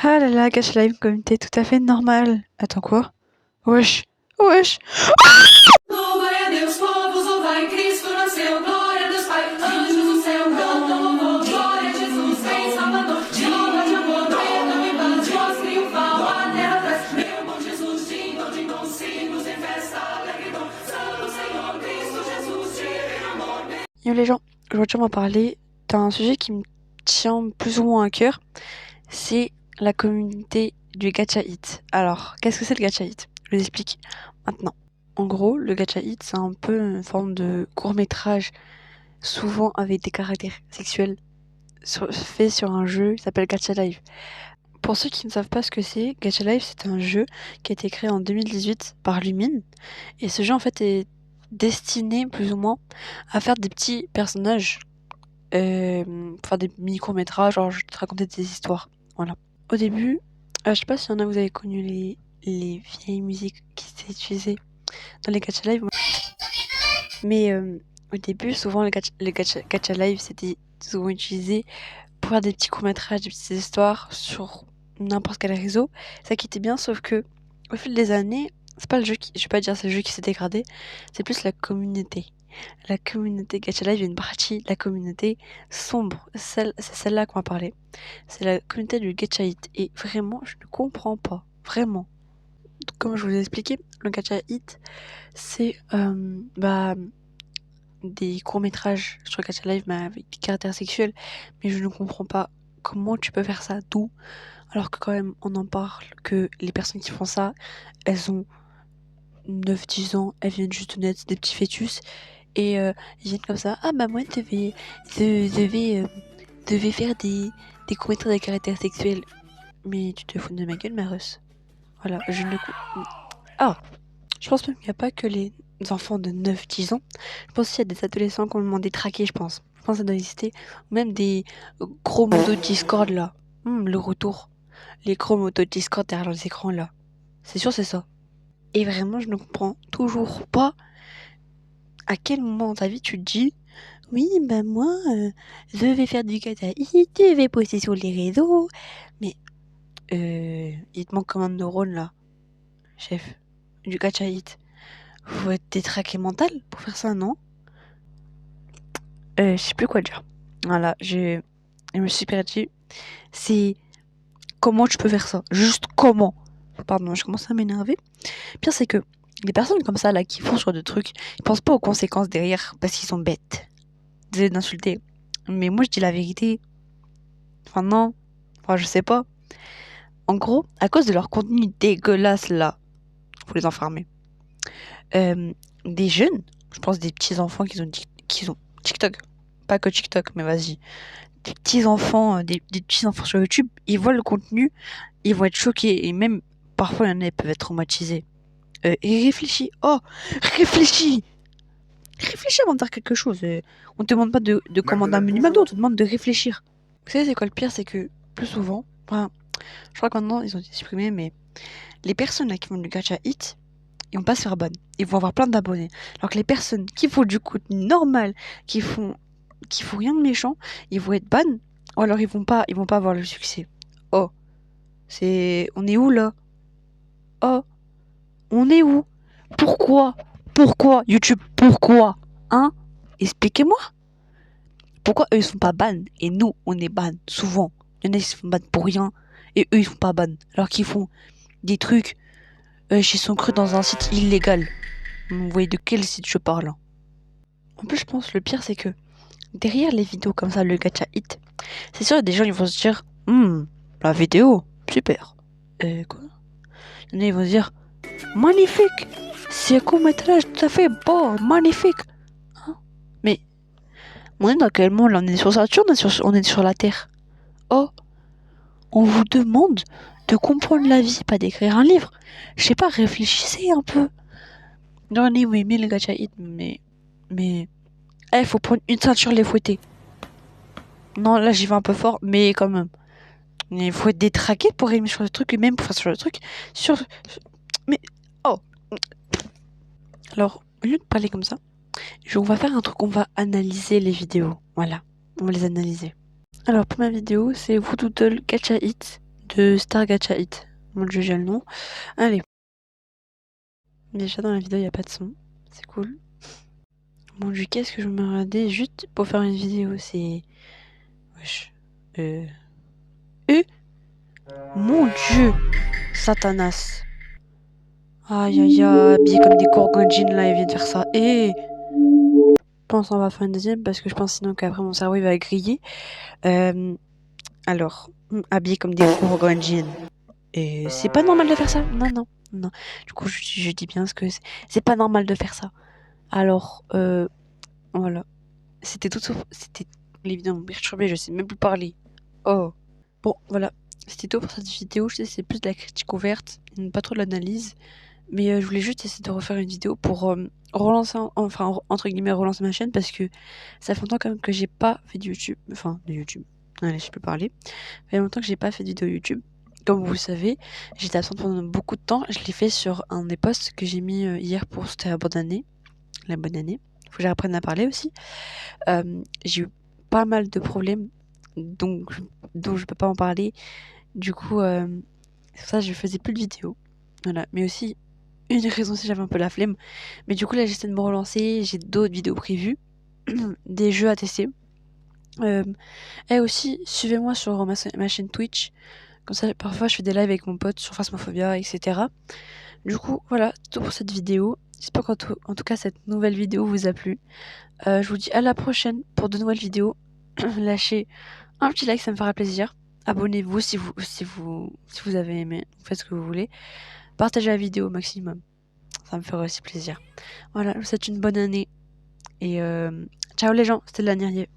Ah là là, Gacha Live, communauté tout à fait normale. Attends quoi? Wesh. Wesh. Louvai a Deus, povos, louvai Cristo nasceu, glória a Deus Pai, anjos do céu, cantam louvor, glória a Jesus, Rei Salvador, de honra, de amor, perdão e paz, voz triunfal, a terra traz, meu bom Jesus, ding dong, sinos em festa, alegridão, Santo Senhor, Cristo Jesus, divino amor. Yo les gens, aujourd'hui on va parler d'un sujet qui me tient plus ou moins à cœur, c'est la communauté du Gacha Hit. Alors, qu'est-ce que c'est le Gacha Hit? Je vous explique maintenant. En gros, le Gacha Hit, c'est un peu une forme de court-métrage, souvent avec des caractères sexuels, fait sur un jeu qui s'appelle Gacha Live. Pour ceux qui ne savent pas ce que c'est, Gacha Live, c'est un jeu qui a été créé en 2018 par Lumine. Et ce jeu, en fait, est destiné, plus ou moins, à faire des petits personnages, pour faire des mini-courts-métrages, genre je vais te raconter des histoires. Voilà. Au début, je sais pas si y en a, vous avez connu les vieilles musiques qui étaient utilisées dans les Gacha Live. Mais au début, souvent, les Gacha Live, c'était souvent utilisé pour faire des petits courts-métrages, des petites histoires sur n'importe quel réseau. Ça qui était bien, sauf que au fil des années, c'est pas le jeu qui, je vais pas dire c'est le jeu qui s'est dégradé, c'est plus la communauté. La communauté Gacha Live, il y a une partie de la communauté sombre, c'est celle-là qu'on va parler. C'est la communauté du Gacha Hit. Et vraiment, je ne comprends pas. Vraiment. Comme je vous ai expliqué, le Gacha Hit, c'est des courts-métrages sur Gacha Live, mais avec des caractères sexuels. Mais je ne comprends pas comment tu peux faire ça, d'où, alors que quand même on en parle, que les personnes qui font ça, elles ont 9-10 ans, elles viennent juste de naître, des petits fœtus, et ils viennent comme ça, ah bah moi devais faire des courts-métrages de caractère sexuel. Mais tu te fous de ma gueule, ma russe. Voilà, je ne... Ah, je pense même qu'il n'y a pas que les enfants de 9-10 ans. Je pense qu'il y a des adolescents qui ont demandé traquer, je pense. Je pense que ça doit exister. Ou même des gros motos Discord, là. Le retour. Les gros motos Discord derrière les écrans, là. C'est sûr, c'est ça. Et vraiment, je ne comprends toujours pas à quel moment dans ta vie tu te dis oui, ben moi, je vais faire du Gacha Hit, je vais poster sur les réseaux. Mais, il te manque combien de neurones, là, chef, du Gacha Hit? Faut être détraqué mental pour faire ça, non? Je sais plus quoi dire. Voilà, je me suis perdue. C'est comment tu peux faire ça? Juste comment? Pardon, je commence à m'énerver. Pire, c'est que les personnes comme ça, là, qui font ce genre de trucs, ils pensent pas aux conséquences derrière parce qu'ils sont bêtes. Désolé d'insulter. Mais moi, je dis la vérité. Enfin, non. Enfin, je sais pas. En gros, à cause de leur contenu dégueulasse, là, faut les enfermer. Des jeunes, je pense des petits enfants qui ont TikTok. Pas que TikTok, mais vas-y. Des petits enfants, des petits enfants sur YouTube, ils voient le contenu, ils vont être choqués. Et même, parfois, il y en a, ils peuvent être traumatisés. Et réfléchis. Oh, réfléchis. Réfléchis avant de faire quelque chose. On te demande pas de commander un menu McDo, on te demande de réfléchir. Vous savez, c'est quoi le pire? C'est que plus souvent, enfin, je crois que maintenant ils ont été supprimés, mais les personnes là qui font du Gacha Hit, ils vont pas se faire ban. Ils vont avoir plein d'abonnés. Alors que les personnes qui font du contenu normal, qui font rien de méchant, ils vont être ban, ou alors ils vont pas avoir le succès. Oh, on est où là? Oh, on est où? Pourquoi YouTube? Pourquoi? Hein? Expliquez-moi. Pourquoi eux ils sont pas ban et nous on est ban souvent? Il y en a qui se font ban pour rien et eux ils sont pas ban alors qu'ils font des trucs qui sont crus dans un site illégal. Vous voyez de quel site je parle? En plus je pense le pire c'est que derrière les vidéos comme ça, le Gacha Hit, c'est sûr des gens ils vont se dire la vidéo super. Quoi? Il y en a ils vont se dire magnifique, c'est un court-métrage tout à fait beau, magnifique. Hein? Mais on est dans quel monde là? On est sur Saturne, on est sur la Terre. Oh, on vous demande de comprendre la vie, pas d'écrire un livre. Je sais pas, réfléchissez un peu. Non, oui, oui, mais le Gacha Hit, mais, faut prendre une ceinture les fouetter. Non, là j'y vais un peu fort, mais quand même. Il faut être détraqué pour aimer sur le truc, et même pour faire sur le truc, mais, oh. Alors, au lieu de parler comme ça, on va faire un truc, on va analyser les vidéos. Voilà, on va les analyser. Alors, pour ma vidéo, c'est Voodoo Doll Gacha Hit de Star Gacha Hit. Mon dieu, j'ai le nom. Allez. Déjà dans la vidéo, il n'y a pas de son. C'est cool. Mon dieu, qu'est-ce que je me regardais juste pour faire une vidéo, c'est... Wesh. Mon dieu, Satanas. Aïe aïe aïe, habillé comme des Gorgonjin là, il vient de faire ça. Et je pense qu'on va faire une deuxième parce que je pense sinon qu'après mon cerveau il va griller. Alors, habillé comme des Gorgonjin. Et c'est pas normal de faire ça. Non, non, non. Du coup, je dis bien ce que c'est pas normal de faire ça. Alors, voilà. C'était tout sauf. C'était. Les vidéos m'ont perturbé, je sais même plus parler. Oh. Bon, voilà. C'était tout pour cette vidéo. Je sais, c'est plus de la critique ouverte, pas trop de l'analyse. Mais je voulais juste essayer de refaire une vidéo pour relancer, enfin, entre guillemets, relancer ma chaîne parce que ça fait longtemps quand même que j'ai pas fait de YouTube. Enfin, de YouTube. Allez, je peux parler. Ça fait longtemps que j'ai pas fait de vidéo YouTube. Comme vous le savez, j'étais absente pendant beaucoup de temps. Je l'ai fait sur un des posts que j'ai mis hier pour c'était la bonne année. La bonne année. Faut que j'apprenne à parler aussi. J'ai eu pas mal de problèmes donc, dont je peux pas en parler. Du coup, c'est pour ça que je faisais plus de vidéos. Voilà. Mais aussi, une raison si j'avais un peu la flemme. Mais du coup, là, j'essaie de me relancer. J'ai d'autres vidéos prévues. Des jeux à tester. Et aussi, suivez-moi sur ma chaîne Twitch. Comme ça, parfois, je fais des lives avec mon pote sur Phasmophobia, etc. Du coup, voilà, c'est tout pour cette vidéo. J'espère qu'en tout cas, cette nouvelle vidéo vous a plu. Je vous dis à la prochaine pour de nouvelles vidéos. Lâchez un petit like, ça me fera plaisir. Abonnez-vous si vous avez aimé. Faites ce que vous voulez. Partagez la vidéo au maximum. Ça me fera aussi plaisir. Voilà, je vous souhaite une bonne année. Et ciao les gens, c'était la Nirrier.